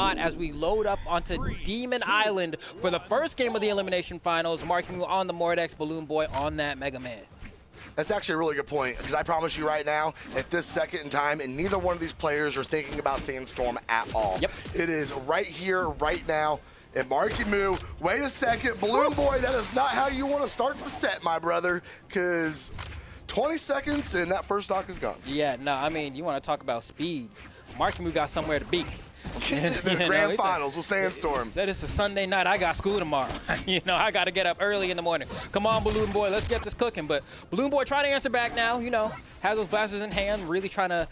spot as we load up onto Demon Island for the first game of the Elimination Finals. Marckiemoo on the Mordex, BalloonBoy on that Mega Man. That's actually a really good point, because I promise you right now, at this second in time, and neither one of these players are thinking about Sandstorm at all. Yep. It is right here, right now. And Marckiemoo, wait a second, BalloonBoy, that is not how you want to start the set, my brother, because 20 seconds and that first stock is gone. Yeah, no, I mean, you want to talk about speed. Marckiemoo got somewhere to be. The grand finals with Sandstorm. Said it's a Sunday night. I got school tomorrow. I got to get up early in the morning. Come on, BalloonBoy, let's get this cooking. But BalloonBoy trying to answer back now. Has those blasters in hand, really trying to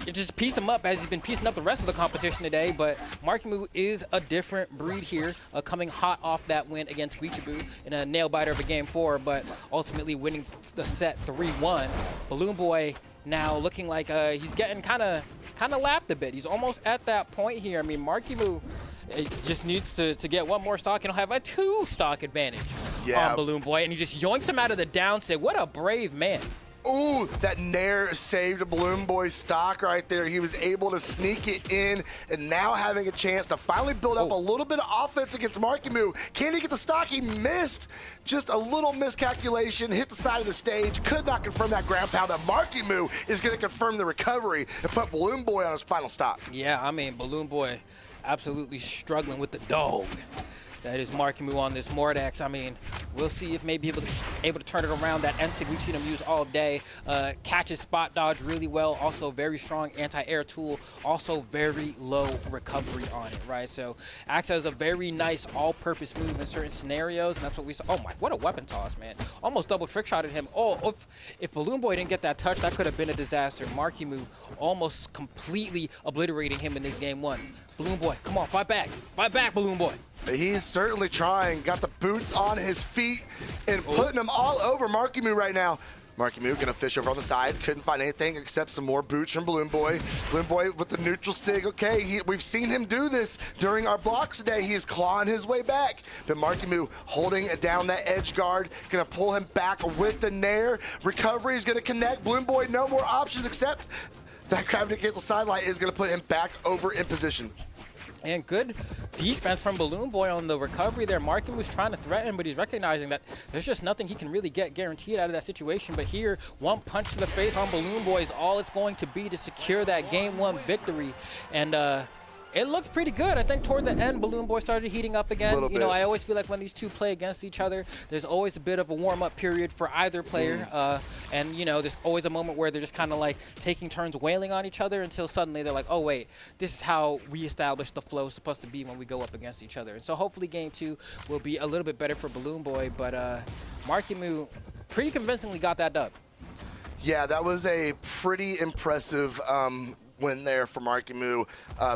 just piece him up as he's been piecing up the rest of the competition today. But Marckiemoo is a different breed here, coming hot off that win against Marckiemoo in a nail-biter of a Game 4, but ultimately winning the set 3-1. BalloonBoy now looking like he's getting kind of lapped a bit. He's almost at that point here. I mean, Marckiemoo just needs to get one more stock and he'll have a 2-stock advantage on BalloonBoy, and he just yoinks him out of the downset. What a brave man. Ooh, that Nair saved BalloonBoy's stock right there. He was able to sneak it in, and now having a chance to finally build up a little bit of offense against Marckiemoo. Can he get the stock? He missed. Just a little miscalculation, hit the side of the stage, could not confirm that ground pound. But Marckiemoo is going to confirm the recovery and put BalloonBoy on his final stock. Yeah, I mean, BalloonBoy absolutely struggling with the dog. That is Marckiemoo on this Mordex. I mean, we'll see if maybe able to turn it around. That NSIG we've seen him use all day. Catches spot dodge really well. Also very strong anti-air tool. Also very low recovery on it, right? So acts as a very nice all-purpose move in certain scenarios, and that's what we saw. Oh my, what a weapon toss, man. Almost double trick shotted him. Oh, if BalloonBoy didn't get that touch, that could have been a disaster. Marckiemoo almost completely obliterating him in this Game 1. BalloonBoy, come on, fight back. Fight back, BalloonBoy. He's certainly trying. Got the boots on his feet and putting them all over Marckiemoo right now. Marckiemoo gonna fish over on the side. Couldn't find anything except some more boots from BalloonBoy. BalloonBoy with the neutral sig. Okay, we've seen him do this during our blocks today. He is clawing his way back. But Marckiemoo holding down that edge guard. Gonna pull him back with the Nair. Recovery is gonna connect. BalloonBoy, no more options except that gravity cancel sideline is gonna put him back over in position. And good defense from BalloonBoy on the recovery there. Marckiemoo trying to threaten, but he's recognizing that there's just nothing he can really get guaranteed out of that situation. But here, one punch to the face on BalloonBoy is all it's going to be to secure that Game 1 victory. And it looked pretty good. I think toward the end, BalloonBoy started heating up again. I always feel like when these two play against each other, there's always a bit of a warm-up period for either player. And there's always a moment where they're just kind of like taking turns wailing on each other until suddenly they're like, oh, wait, this is how we establish the flow is supposed to be when we go up against each other. And so hopefully Game 2 will be a little bit better for BalloonBoy. But Marckiemoo pretty convincingly got that dub. Yeah, that was a pretty impressive win there for Marckiemoo.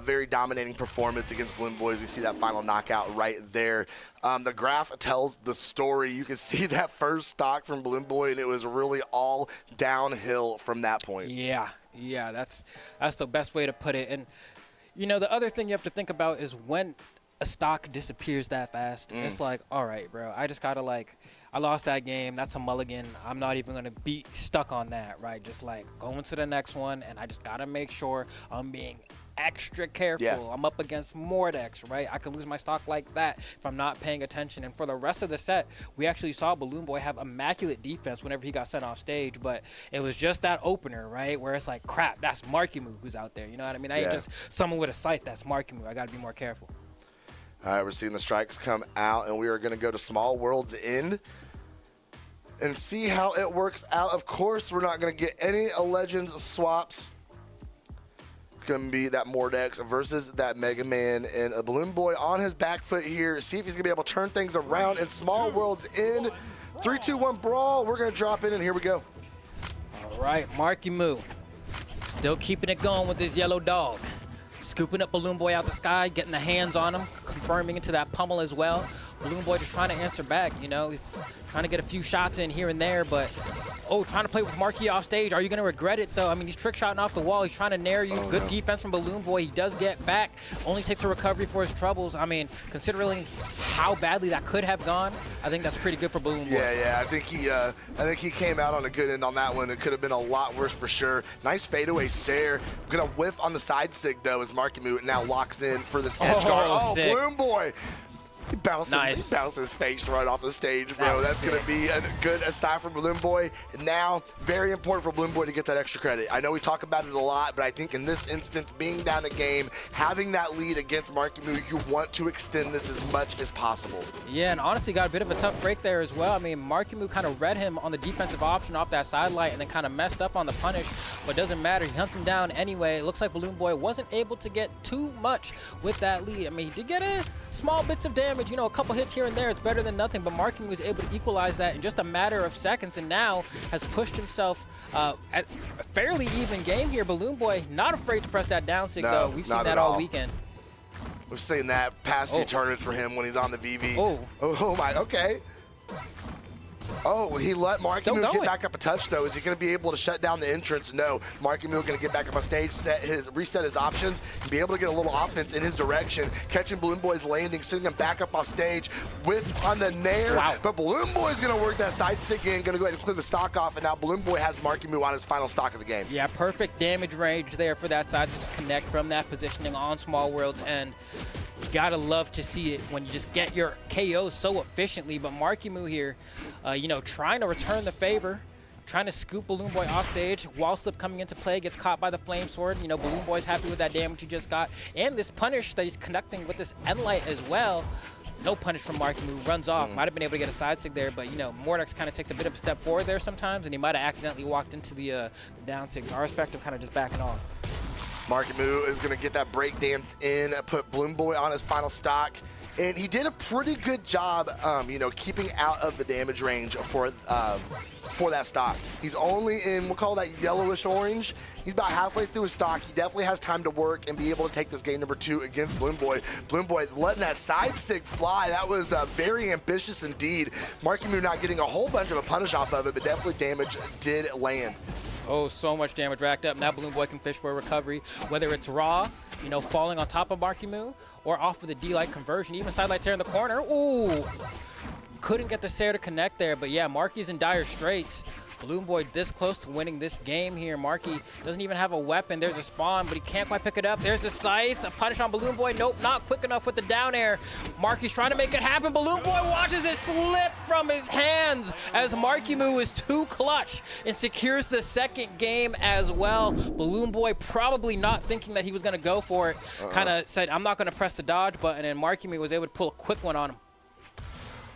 Very dominating performance against BalloonBoy. We see that final knockout right there. The graph tells the story. You can see that first stock from BalloonBoy, and it was really all downhill from that point. Yeah, that's the best way to put it. And the other thing you have to think about is when a stock disappears that fast, it's like, all right, bro, I just gotta I lost that game. That's a mulligan. I'm not even going to be stuck on that, right? Just going to the next one, and I just got to make sure I'm being extra careful. Yeah. I'm up against Mordex, right? I can lose my stock like that if I'm not paying attention. And for the rest of the set, we actually saw BalloonBoy have immaculate defense whenever he got sent off stage, but it was just that opener, right? Where it's like, crap, that's Marckiemoo who's out there. You know what I mean? I ain't just someone with a sight. That's Marckiemoo. I got to be more careful. All right, we're seeing the strikes come out, and we are going to go to Small World's End and see how it works out. Of course, we're not going to get any Legends swaps. It's going to be that Mordex versus that Mega Man, and a BalloonBoy on his back foot here. See if he's going to be able to turn things around in Small World's End. 3, 2, 1 brawl. We're going to drop in, and here we go. All right, Marckiemoo still keeping it going with this yellow dog. Scooping up BalloonBoy out the sky, getting the hands on him, confirming into that pummel as well. BalloonBoy just trying to answer back, you know. He's trying to get a few shots in here and there, but trying to play with Marquis off stage. Are you going to regret it, though? I mean, he's trick shotting off the wall. He's trying to nair you. Good defense from BalloonBoy. He does get back. Only takes a recovery for his troubles. I mean, considering how badly that could have gone, I think that's pretty good for BalloonBoy. Yeah. I think he came out on a good end on that one. It could have been a lot worse for sure. Nice fadeaway Sair. Gonna whiff on the side sig though as Marckiemoo now locks in for this edge guard. BalloonBoy. He bounced his face right off the stage, bro. That's going to be a good style for BalloonBoy. And now, very important for BalloonBoy to get that extra credit. I know we talk about it a lot, but I think in this instance, being down the game, having that lead against Marckiemoo, you want to extend this as much as possible. Yeah, and honestly got a bit of a tough break there as well. I mean, Marckiemoo kind of read him on the defensive option off that sidelight and then kind of messed up on the punish, but doesn't matter. He hunts him down anyway. It looks like BalloonBoy wasn't able to get too much with that lead. I mean, he did get small bits of damage, you know, a couple hits here and there. It's better than nothing, but Marckiemoo was able to equalize that in just a matter of seconds, and now has pushed himself at a fairly even game here. BalloonBoy not afraid to press that down sig, though. We've seen that all weekend. We've seen that past few tournaments for him when he's on the VV. Oh my, okay. Oh, he let Marckiemoo get back up a touch, though. Is he going to be able to shut down the entrance? No. Marckiemoo going to get back up on stage, reset his options, and be able to get a little offense in his direction, catching BalloonBoy's landing, sending him back up off stage, whiff on the nair. Wow. But BalloonBoy's going to work that side sig in, going to go ahead and clear the stock off, and now BalloonBoy has Marckiemoo on his final stock of the game. Yeah, perfect damage range there for that side to connect from that positioning on Small Worlds, and you gotta love to see it when you just get your KO so efficiently. But Marckiemoo here, you know, trying to return the favor, trying to scoop BalloonBoy off stage. Wall slip coming into play, gets caught by the flame sword. You know, BalloonBoy's happy with that damage he just got, and this punish that he's conducting with this end light as well. No punish from Marckiemoo, runs off. Might have been able to get a side sig there, but you know, Mordex kind of takes a bit of a step forward there sometimes, and he might have accidentally walked into the down sig. So I respect him kind of just backing off. Marckiemoo is going to get that breakdance in, put BalloonBoy on his final stock, and he did a pretty good job, you know, keeping out of the damage range for that stock. He's only in, we'll call that yellowish orange. He's about halfway through his stock. He definitely has time to work and be able to take this game number 2 against BalloonBoy. BalloonBoy letting that side sig fly. That was very ambitious indeed. Marckiemoo not getting a whole bunch of a punish off of it, but definitely damage did land. Oh, so much damage racked up. Now BalloonBoy can fish for a recovery, whether it's raw, you know, falling on top of Marckiemoo, or off of the D-light conversion. Even sidelight Sair in the corner. Ooh, couldn't get the Sair to connect there, but yeah, Marky's in dire straits. BalloonBoy this close to winning this game here. Marcky doesn't even have a weapon. There's a spawn, but he can't quite pick it up. There's a scythe, a punish on BalloonBoy. Nope, not quick enough with the down air. Marky's trying to make it happen. BalloonBoy watches it slip from his hands as Marckiemoo is too clutch and secures the second game as well. BalloonBoy probably not thinking that he was going to go for it. Kind of said, I'm not going to press the dodge button, and Marckiemoo was able to pull a quick one on him.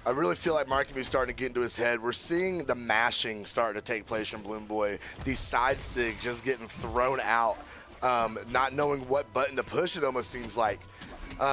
I really feel like Marckiemoo's starting to get into his head. We're seeing the mashing starting to take place from BalloonBoy. These side sig just getting thrown out, not knowing what button to push, it almost seems like.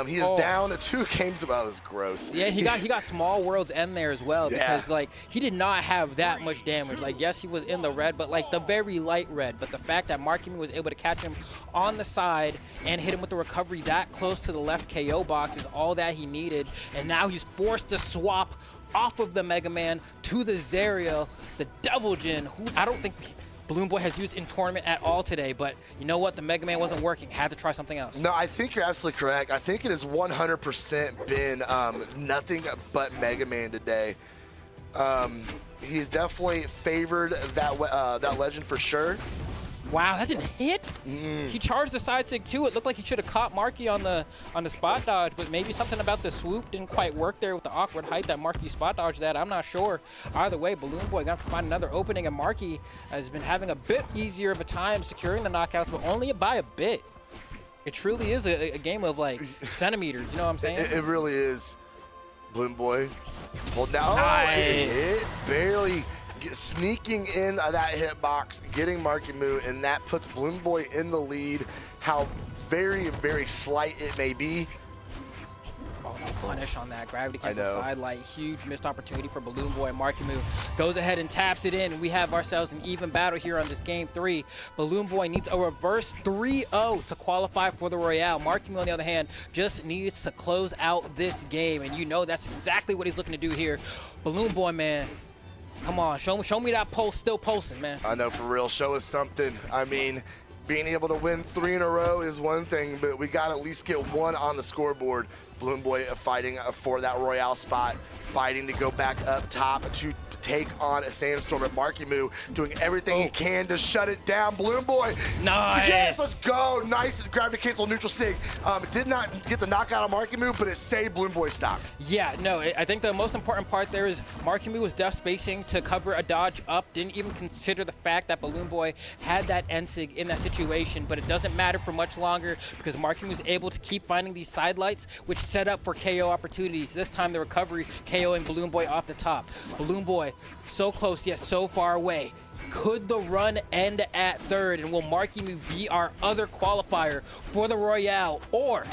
He is down to 2 games. Well, it was gross. Yeah, he got Small Worlds end there as well, because like he did not have that much damage. Like, yes, he was in the red, but like the very light red. But the fact that Marckiemoo was able to catch him on the side and hit him with the recovery that close to the left KO box is all that he needed. And now he's forced to swap off of the Mega Man to the Zerial, the Devil Jin, who I don't think BalloonBoy has used in tournament at all today, but you know what? The Mega Man wasn't working. Had to try something else. No, I think you're absolutely correct. I think it has 100% been nothing but Mega Man today. He's definitely favored that legend for sure. Wow, that didn't hit. He charged the side sig too. It looked like he should have caught Marky on the spot dodge, but maybe something about the swoop didn't quite work there with the awkward height that Marky spot dodged that. I'm not sure. Either way, BalloonBoy gonna have to find another opening, and Marky has been having a bit easier of a time securing the knockouts, but only by a bit. It truly is a game of like centimeters. You know what I'm saying? It really is. BalloonBoy. Well, now nice. It barely. Sneaking in that hitbox, getting Marckiemoo, and that puts BalloonBoy in the lead. How very, very slight it may be. Oh, no punish on that. Gravity cancel sidelight. Huge missed opportunity for BalloonBoy. Marckiemoo goes ahead and taps it in. And we have ourselves an even battle here on this game 3. BalloonBoy needs a reverse 3-0 to qualify for the Royale. Marckiemoo, on the other hand, just needs to close out this game. And you know that's exactly what he's looking to do here. BalloonBoy, man. Come on, show me that pulse still pulsing, man. I know, for real. Show us something. I mean, being able to win 3 in a row is one thing, but we got to at least get 1 on the scoreboard. BalloonBoy fighting for that Royale spot, fighting to go back up top to take on a Sandstorm. At Marckiemoo doing everything he can to shut it down. BalloonBoy, nice. Yes, let's go. Nice gravity cancel neutral sig. Did not get the knockout on Marckiemoo, but it saved BalloonBoy stock. Yeah, no, I think the most important part there is Marckiemoo was def spacing to cover a dodge up, didn't even consider the fact that BalloonBoy had that N-sig in that situation, but it doesn't matter for much longer because Marckiemoo was able to keep finding these sidelights, which set up for KO opportunities. This time the recovery, KOing BalloonBoy off the top. BalloonBoy, so close yet so far away. Could the run end at 3rd, and will Marckiemoo be our other qualifier for the Royale, or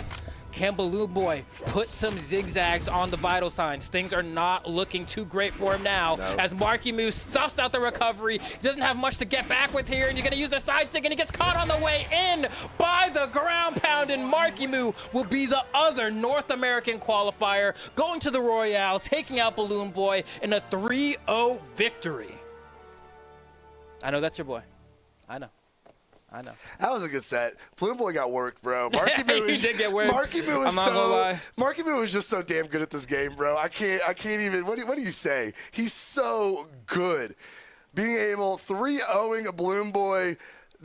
can BalloonBoy put some zigzags on the vital signs? Things are not looking too great for him now, as Marckiemoo stuffs out the recovery. He doesn't have much to get back with here, and he's going to use the side stick, and he gets caught on the way in by the ground pound, and Marckiemoo will be the other North American qualifier, going to the Royale, taking out BalloonBoy in a 3-0 victory. I know that's your boy. I know. That was a good set. BalloonBoy got worked, bro. Marckiemoo did get worked. Marckiemoo is just so damn good at this game, bro. I can't even. What do you say? He's so good. Being able 3-0ing a BalloonBoy.